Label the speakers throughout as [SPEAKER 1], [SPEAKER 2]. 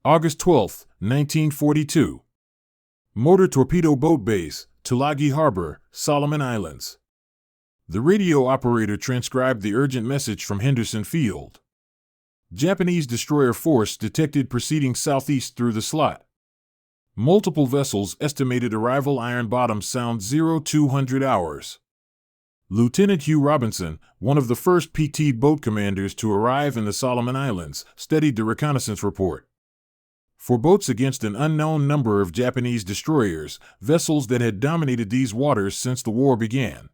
[SPEAKER 1] August 12, 1942. Motor torpedo boat base, Tulagi Harbor, Solomon Islands. The radio operator transcribed the urgent message from Henderson Field. Japanese destroyer force detected proceeding southeast through the slot. Multiple vessels estimated arrival Iron Bottom Sound 0200 hours. Lieutenant Hugh Robinson, one of the first PT boat commanders to arrive in the Solomon Islands, studied the reconnaissance report. For boats against an unknown number of Japanese destroyers, vessels that had dominated these waters since the war began.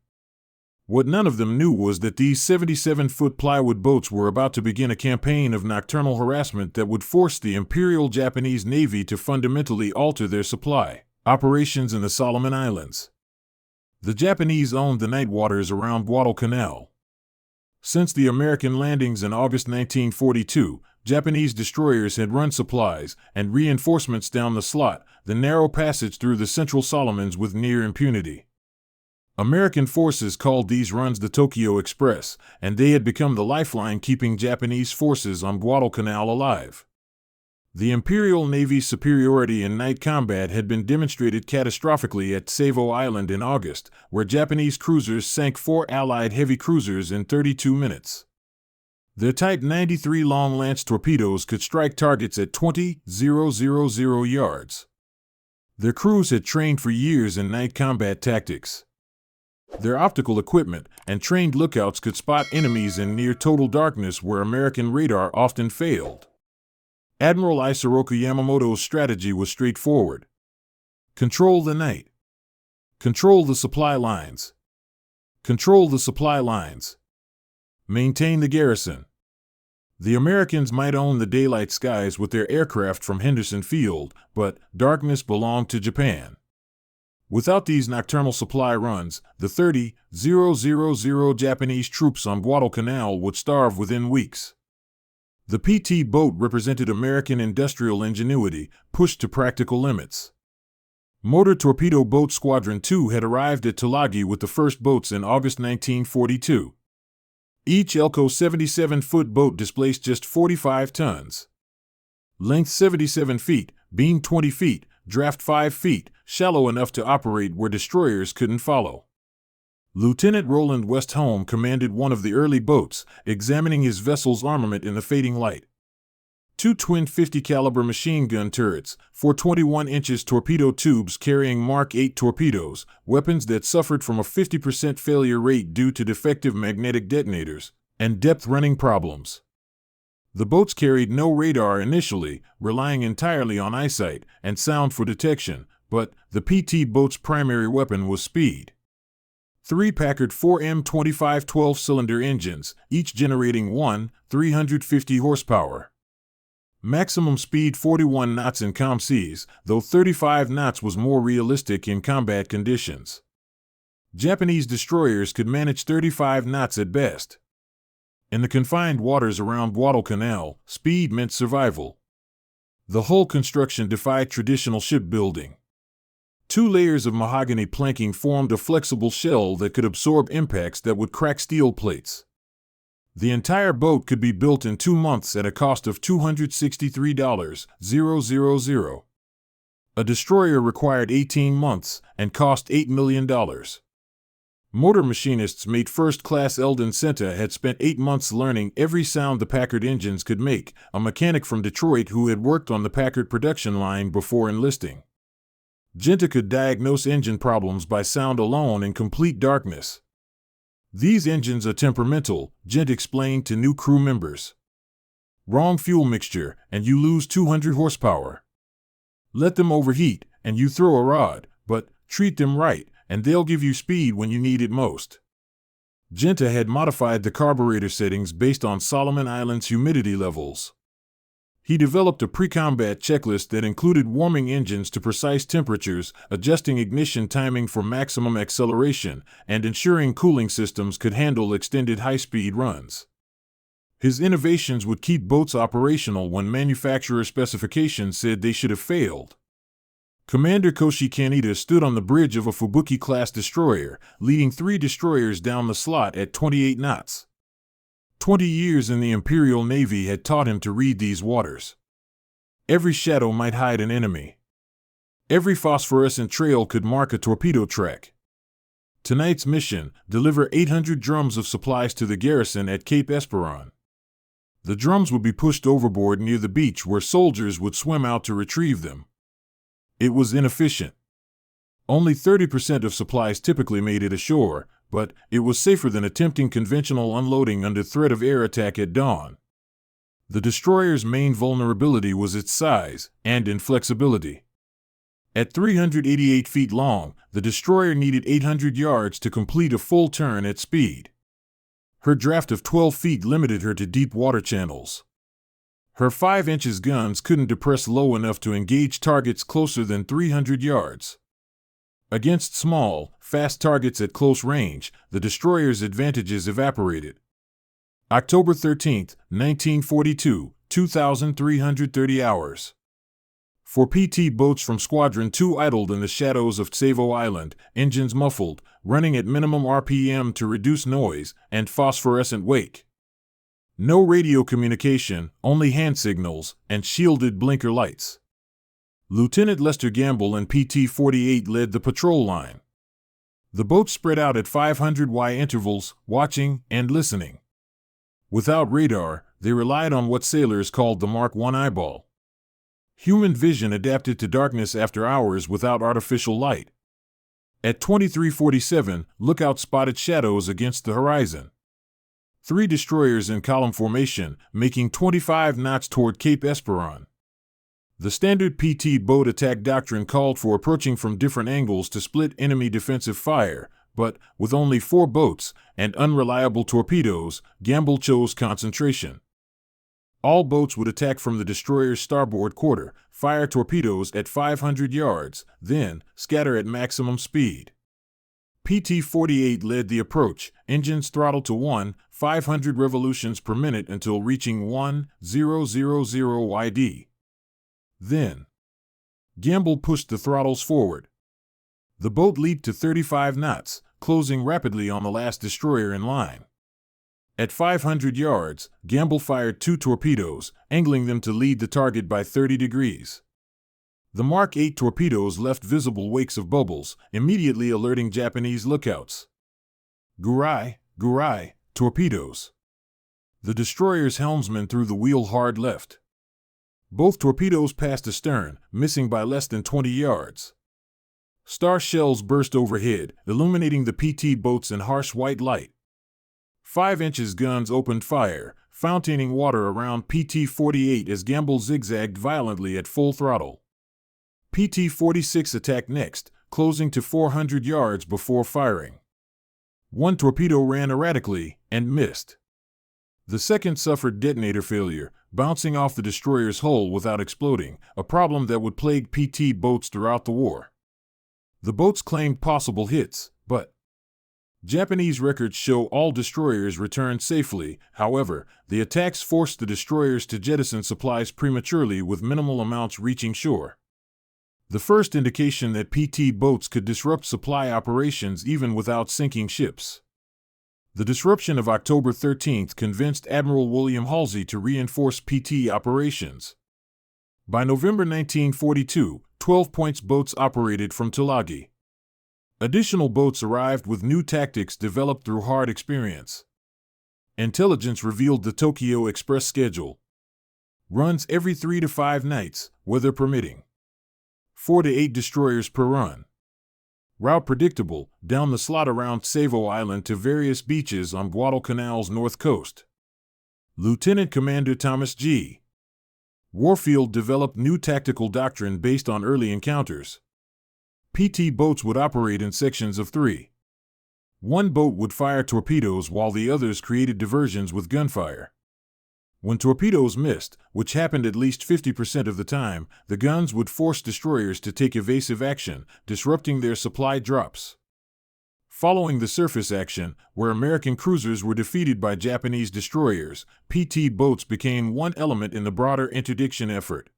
[SPEAKER 1] What none of them knew was that these 77-foot plywood boats were about to begin a campaign of nocturnal harassment that would force the Imperial Japanese Navy to fundamentally alter their supply operations in the Solomon Islands. The Japanese owned the night waters around Guadalcanal. Since the American landings in August 1942, Japanese destroyers had run supplies and reinforcements down the slot, the narrow passage through the central Solomons, with near impunity. American forces called these runs the Tokyo Express, and they had become the lifeline keeping Japanese forces on Guadalcanal alive. The Imperial Navy's superiority in night combat had been demonstrated catastrophically at Savo Island in August, where Japanese cruisers sank 4 Allied heavy cruisers in 32 minutes. Their Type 93 long lance torpedoes could strike targets at 20,000 yards. Their crews had trained for years in night combat tactics. Their optical equipment and trained lookouts could spot enemies in near total darkness where American radar often failed. Admiral Isoroku Yamamoto's strategy was straightforward. Control the night. Control the supply lines. Control the supply lines. Maintain the garrison. The Americans might own the daylight skies with their aircraft from Henderson Field, but darkness belonged to Japan. Without these nocturnal supply runs, the 30,000 Japanese troops on Guadalcanal would starve within weeks. The PT boat represented American industrial ingenuity, pushed to practical limits. Motor Torpedo Boat Squadron 2 had arrived at Tulagi with the first boats in August 1942. Each Elco 77-foot boat displaced just 45 tons. Length 77 feet, beam 20 feet, draft 5 feet, shallow enough to operate where destroyers couldn't follow. Lieutenant Roland Westholm commanded one of the early boats, examining his vessel's armament in the fading light. 2 twin 50-caliber machine gun turrets, 4 21-inch torpedo tubes carrying Mark 8 torpedoes, weapons that suffered from a 50% failure rate due to defective magnetic detonators, and depth running problems. The boats carried no radar initially, relying entirely on eyesight and sound for detection, but the PT boat's primary weapon was speed. 3 Packard 4M25 12-cylinder engines, each generating 350 horsepower. Maximum speed 41 knots in calm seas, though 35 knots was more realistic in combat conditions. Japanese destroyers could manage 35 knots at best. In the confined waters around Guadalcanal, speed meant survival. The hull construction defied traditional shipbuilding. 2 layers of mahogany planking formed a flexible shell that could absorb impacts that would crack steel plates. The entire boat could be built in 2 months at a cost of $263,000. A destroyer required 18 months and cost $8 million. Motor machinists made first-class Eldon Senta had spent 8 months learning every sound the Packard engines could make, a mechanic from Detroit who had worked on the Packard production line before enlisting. Genta could diagnose engine problems by sound alone in complete darkness. These engines are temperamental, Gent explained to new crew members. Wrong fuel mixture, and you lose 200 horsepower. Let them overheat, and you throw a rod, but treat them right, and they'll give you speed when you need it most. Genta had modified the carburetor settings based on Solomon Islands humidity levels. He developed a pre-combat checklist that included warming engines to precise temperatures, adjusting ignition timing for maximum acceleration, and ensuring cooling systems could handle extended high-speed runs. His innovations would keep boats operational when manufacturer specifications said they should have failed. Commander Koshi Kaneda stood on the bridge of a Fubuki-class destroyer, leading 3 destroyers down the slot at 28 knots. 20 years in the Imperial Navy had taught him to read these waters. Every shadow might hide an enemy. Every phosphorescent trail could mark a torpedo track. Tonight's mission: deliver 800 drums of supplies to the garrison at Cape Esperon. The drums would be pushed overboard near the beach where soldiers would swim out to retrieve them. It was inefficient. Only 30% of supplies typically made it ashore, but it was safer than attempting conventional unloading under threat of air attack at dawn. The destroyer's main vulnerability was its size and inflexibility. At 388 feet long, the destroyer needed 800 yards to complete a full turn at speed. Her draft of 12 feet limited her to deep water channels. Her 5-inch guns couldn't depress low enough to engage targets closer than 300 yards. Against small, fast targets at close range, the destroyer's advantages evaporated. October 13, 1942, 2,330 hours. 4 PT boats from Squadron 2 idled in the shadows of Savo Island, engines muffled, running at minimum RPM to reduce noise and phosphorescent wake. No radio communication, only hand signals and shielded blinker lights. Lieutenant Lester Gamble and PT-48 led the patrol line. The boats spread out at 500Y intervals, watching and listening. Without radar, they relied on what sailors called the Mark I eyeball. Human vision adapted to darkness after hours without artificial light. At 23:47, Lookout spotted shadows against the horizon. 3 destroyers in column formation, making 25 knots toward Cape Esperon. The standard PT boat attack doctrine called for approaching from different angles to split enemy defensive fire, but, with only 4 boats and unreliable torpedoes, Gamble chose concentration. All boats would attack from the destroyer's starboard quarter, fire torpedoes at 500 yards, then scatter at maximum speed. PT-48 led the approach, engines throttled to 1,500 revolutions per minute until reaching 1,000 YD. Then, Gamble pushed the throttles forward. The boat leaped to 35 knots, closing rapidly on the last destroyer in line. At 500 yards, Gamble fired 2 torpedoes, angling them to lead the target by 30 degrees. The Mark 8 torpedoes left visible wakes of bubbles, immediately alerting Japanese lookouts. Gurai, torpedoes. The destroyer's helmsman threw the wheel hard left. Both torpedoes passed astern, missing by less than 20 yards. Star shells burst overhead, illuminating the PT boats in harsh white light. 5-inch guns opened fire, fountain water around PT-48 as Gamble zigzagged violently at full throttle. PT-46 attacked next, closing to 400 yards before firing. 1 torpedo ran erratically and missed. The second suffered detonator failure, bouncing off the destroyer's hull without exploding, a problem that would plague PT boats throughout the war. The boats claimed possible hits, but Japanese records show all destroyers returned safely. However, the attacks forced the destroyers to jettison supplies prematurely with minimal amounts reaching shore. The first indication that PT boats could disrupt supply operations even without sinking ships. The disruption of October 13th convinced Admiral William Halsey to reinforce PT operations. By November 1942, 12 Points boats operated from Tulagi. Additional boats arrived with new tactics developed through hard experience. Intelligence revealed the Tokyo Express schedule. Runs every 3 to 5 nights, weather permitting. 4 to 8 destroyers per run. Route predictable, down the slot around Savo Island to various beaches on Guadalcanal's north coast. Lieutenant Commander Thomas G. Warfield developed new tactical doctrine based on early encounters. PT boats would operate in sections of 3. 1 boat would fire torpedoes while the others created diversions with gunfire. When torpedoes missed, which happened at least 50% of the time, the guns would force destroyers to take evasive action, disrupting their supply drops. Following the surface action, where American cruisers were defeated by Japanese destroyers, PT boats became one element in the broader interdiction effort.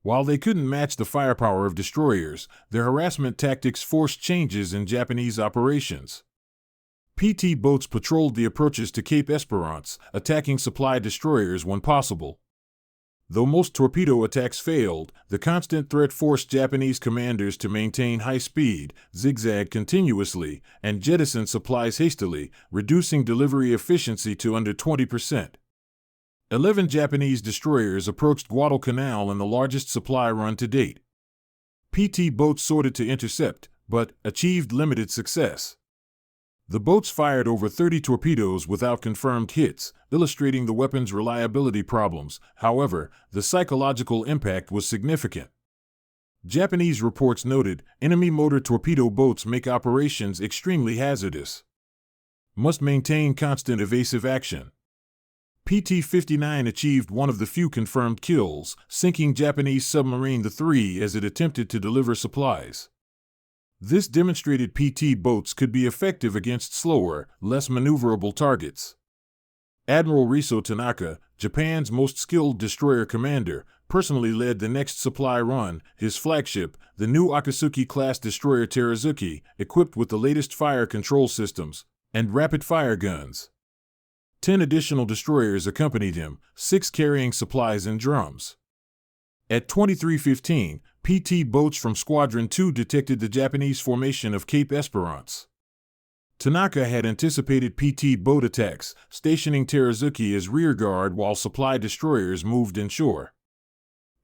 [SPEAKER 1] While they couldn't match the firepower of destroyers, their harassment tactics forced changes in Japanese operations. PT boats patrolled the approaches to Cape Esperance, attacking supply destroyers when possible. Though most torpedo attacks failed, the constant threat forced Japanese commanders to maintain high speed, zigzag continuously, and jettison supplies hastily, reducing delivery efficiency to under 20%. 11 Japanese destroyers approached Guadalcanal in the largest supply run to date. PT boats sorted to intercept, but achieved limited success. The boats fired over 30 torpedoes without confirmed hits, illustrating the weapon's reliability problems. However, the psychological impact was significant. Japanese reports noted, enemy motor torpedo boats make operations extremely hazardous. Must maintain constant evasive action. PT-59 achieved one of the few confirmed kills, sinking Japanese submarine the III as it attempted to deliver supplies. This demonstrated PT boats could be effective against slower, less maneuverable targets. Admiral Riso Tanaka, Japan's most skilled destroyer commander, personally led the next supply run, his flagship, the new Akatsuki-class destroyer Terazuki, equipped with the latest fire control systems and rapid-fire guns. 10 additional destroyers accompanied him, 6 carrying supplies and drums. At 23:15, PT boats from Squadron 2 detected the Japanese formation of Cape Esperance. Tanaka had anticipated PT boat attacks, stationing Terazuki as rearguard while supply destroyers moved inshore.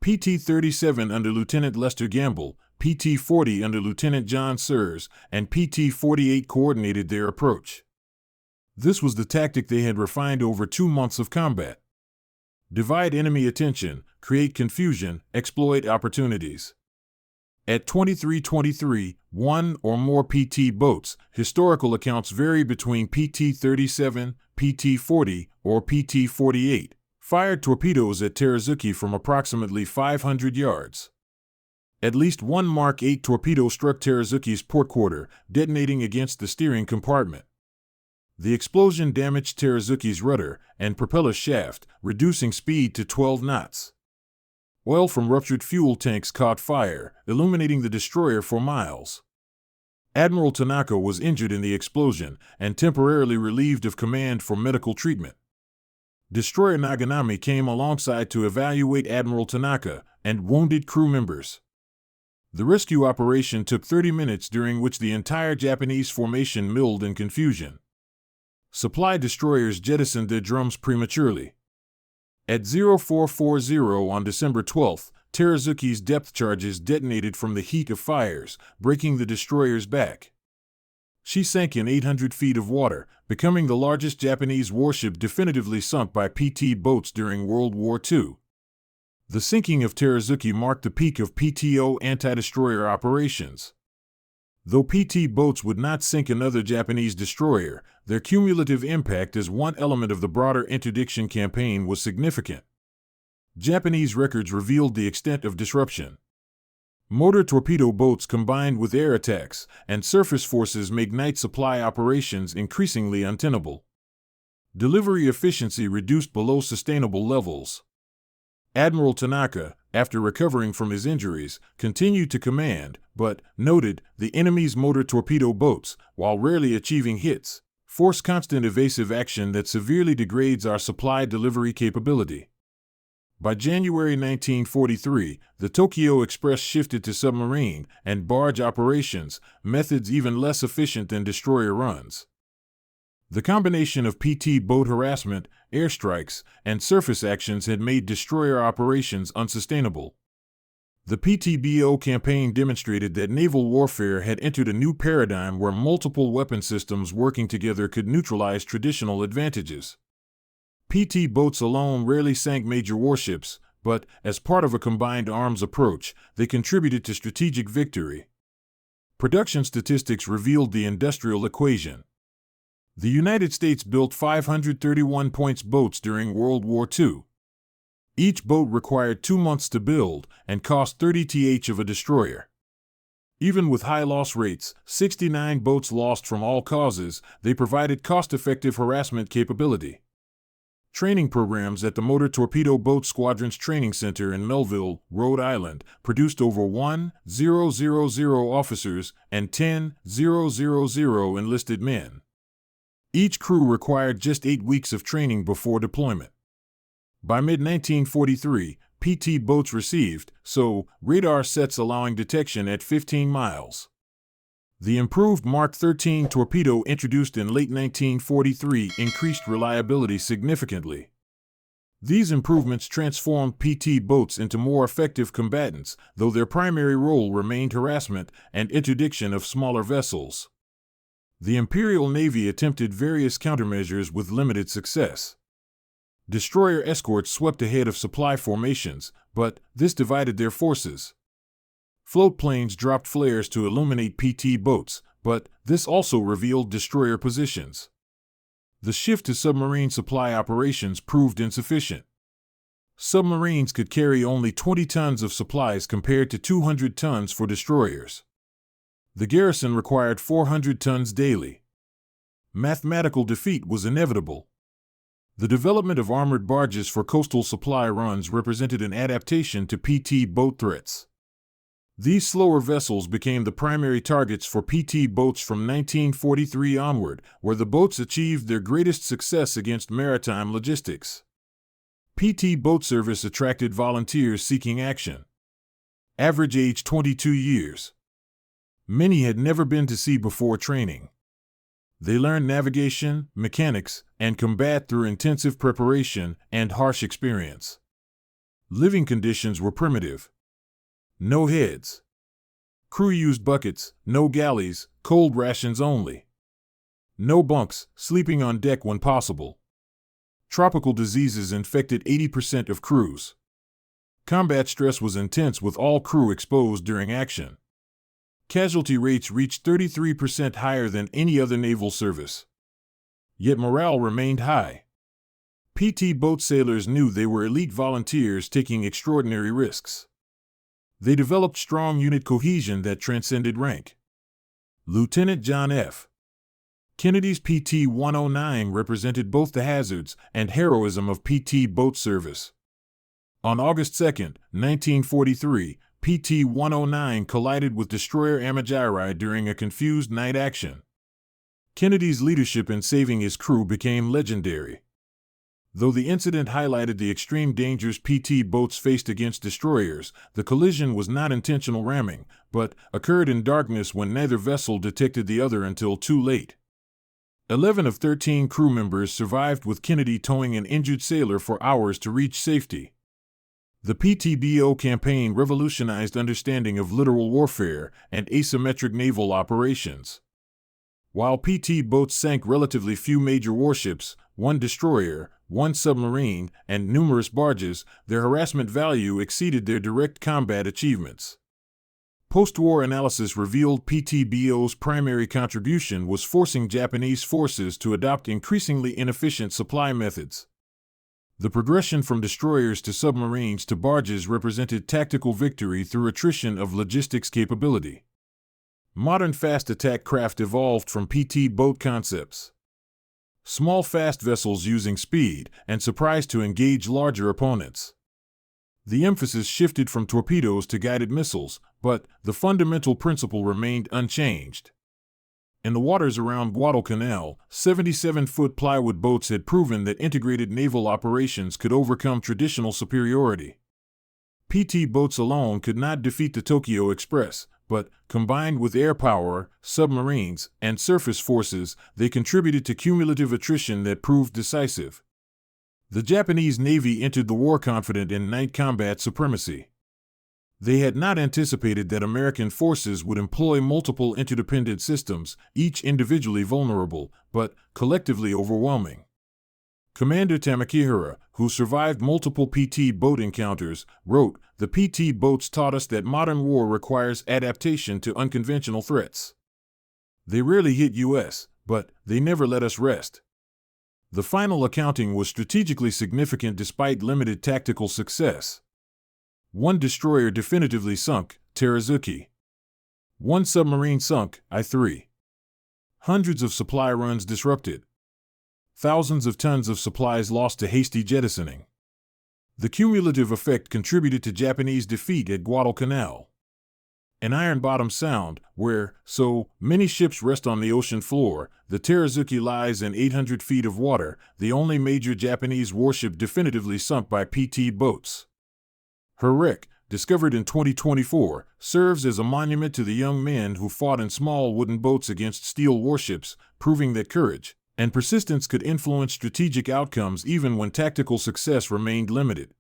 [SPEAKER 1] PT-37 under Lieutenant Lester Gamble, PT-40 under Lieutenant John Sears, and PT-48 coordinated their approach. This was the tactic they had refined over 2 months of combat. Divide enemy attention, create confusion, exploit opportunities. At 23:23, one or more PT boats, historical accounts vary between PT-37, PT-40, or PT-48, fired torpedoes at Terazuki from approximately 500 yards. At least one Mark 8 torpedo struck Terazuki's port quarter, detonating against the steering compartment. The explosion damaged Terazuki's rudder and propeller shaft, reducing speed to 12 knots. Oil from ruptured fuel tanks caught fire, illuminating the destroyer for miles. Admiral Tanaka was injured in the explosion and temporarily relieved of command for medical treatment. Destroyer Naganami came alongside to evaluate Admiral Tanaka and wounded crew members. The rescue operation took 30 minutes, during which the entire Japanese formation milled in confusion. Supply destroyers jettisoned their drums prematurely. At 0440 on December 12, Terazuki's depth charges detonated from the heat of fires, breaking the destroyer's back. She sank in 800 feet of water, becoming the largest Japanese warship definitively sunk by PT boats during World War II. The sinking of Terazuki marked the peak of PTO anti-destroyer operations. Though PT boats would not sink another Japanese destroyer, their cumulative impact as one element of the broader interdiction campaign was significant. Japanese records revealed the extent of disruption. Motor torpedo boats combined with air attacks and surface forces make night supply operations increasingly untenable. Delivery efficiency reduced below sustainable levels. Admiral Tanaka, after recovering from his injuries, continued to command, but noted the enemy's motor torpedo boats, while rarely achieving hits, force constant evasive action that severely degrades our supply delivery capability. By January 1943, the Tokyo Express shifted to submarine and barge operations, methods even less efficient than destroyer runs. The combination of PT boat harassment, airstrikes, and surface actions had made destroyer operations unsustainable. The PTBO campaign demonstrated that naval warfare had entered a new paradigm where multiple weapon systems working together could neutralize traditional advantages. PT boats alone rarely sank major warships, but, as part of a combined arms approach, they contributed to strategic victory. Production statistics revealed the industrial equation. The United States built 531 points boats during World War II. Each boat required 2 months to build and cost 30 th of a destroyer. Even with high loss rates, 69 boats lost from all causes, they provided cost-effective harassment capability. Training programs at the Motor Torpedo Boat Squadron's Training Center in Melville, Rhode Island, produced over 1,000 officers and 10,000 enlisted men. Each crew required just 8 weeks of training before deployment. By mid-1943, PT boats received, so radar sets allowing detection at 15 miles. The improved Mark 13 torpedo introduced in late 1943 increased reliability significantly. These improvements transformed PT boats into more effective combatants, though their primary role remained harassment and interdiction of smaller vessels. The Imperial Navy attempted various countermeasures with limited success. Destroyer escorts swept ahead of supply formations, but this divided their forces. Float planes dropped flares to illuminate PT boats, but this also revealed destroyer positions. The shift to submarine supply operations proved insufficient. Submarines could carry only 20 tons of supplies compared to 200 tons for destroyers. The garrison required 400 tons daily. Mathematical defeat was inevitable. The development of armored barges for coastal supply runs represented an adaptation to PT boat threats. These slower vessels became the primary targets for PT boats from 1943 onward, where the boats achieved their greatest success against maritime logistics. PT boat service attracted volunteers seeking action. Average age 22 years. Many had never been to sea before training. They learned navigation, mechanics, and combat through intensive preparation and harsh experience. Living conditions were primitive. No heads. Crew used buckets, no galleys, cold rations only. No bunks, sleeping on deck when possible. Tropical diseases infected 80% of crews. Combat stress was intense with all crew exposed during action. Casualty rates reached 33% higher than any other naval service. Yet morale remained high. PT boat sailors knew they were elite volunteers taking extraordinary risks. They developed strong unit cohesion that transcended rank. Lieutenant John F. Kennedy's PT 109 represented both the hazards and heroism of PT boat service. On August 2, 1943, PT 109 collided with destroyer WWII during a confused night action. Kennedy's leadership in saving his crew became legendary. Though the incident highlighted the extreme dangers PT boats faced against destroyers, the collision was not intentional ramming, but occurred in darkness when neither vessel detected the other until too late. 11 of 13 crew members survived, with Kennedy towing an injured sailor for hours to reach safety. The PTBO campaign revolutionized understanding of littoral warfare and asymmetric naval operations. While PT boats sank relatively few major warships, one destroyer, one submarine, and numerous barges, their harassment value exceeded their direct combat achievements. Post-war analysis revealed PTBO's primary contribution was forcing Japanese forces to adopt increasingly inefficient supply methods. The progression from destroyers to submarines to barges represented tactical victory through attrition of logistics capability. Modern fast attack craft evolved from PT boat concepts. Small fast vessels using speed and surprise to engage larger opponents. The emphasis shifted from torpedoes to guided missiles, but the fundamental principle remained unchanged. In the waters around Guadalcanal, 77-foot plywood boats had proven that integrated naval operations could overcome traditional superiority. PT boats alone could not defeat the Tokyo Express, but, combined with air power, submarines, and surface forces, they contributed to cumulative attrition that proved decisive. The Japanese Navy entered the war confident in night combat supremacy. They had not anticipated that American forces would employ multiple interdependent systems, each individually vulnerable, but collectively overwhelming. Commander Tamakihira, who survived multiple PT boat encounters, wrote, "The PT boats taught us that modern war requires adaptation to unconventional threats. They rarely hit US, but they never let us rest." The final accounting was strategically significant despite limited tactical success. One destroyer definitively sunk, Terazuki. One submarine sunk, I-3. Hundreds of supply runs disrupted. Thousands of tons of supplies lost to hasty jettisoning. The cumulative effect contributed to Japanese defeat at Guadalcanal. In Iron Bottom Sound, where so many ships rest on the ocean floor, the Terazuki lies in 800 feet of water, the only major Japanese warship definitively sunk by PT boats. Her wreck, discovered in 2024, serves as a monument to the young men who fought in small wooden boats against steel warships, proving that courage and persistence could influence strategic outcomes even when tactical success remained limited.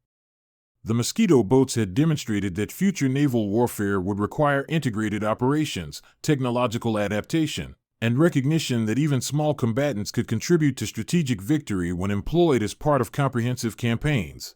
[SPEAKER 1] The Mosquito boats had demonstrated that future naval warfare would require integrated operations, technological adaptation, and recognition that even small combatants could contribute to strategic victory when employed as part of comprehensive campaigns.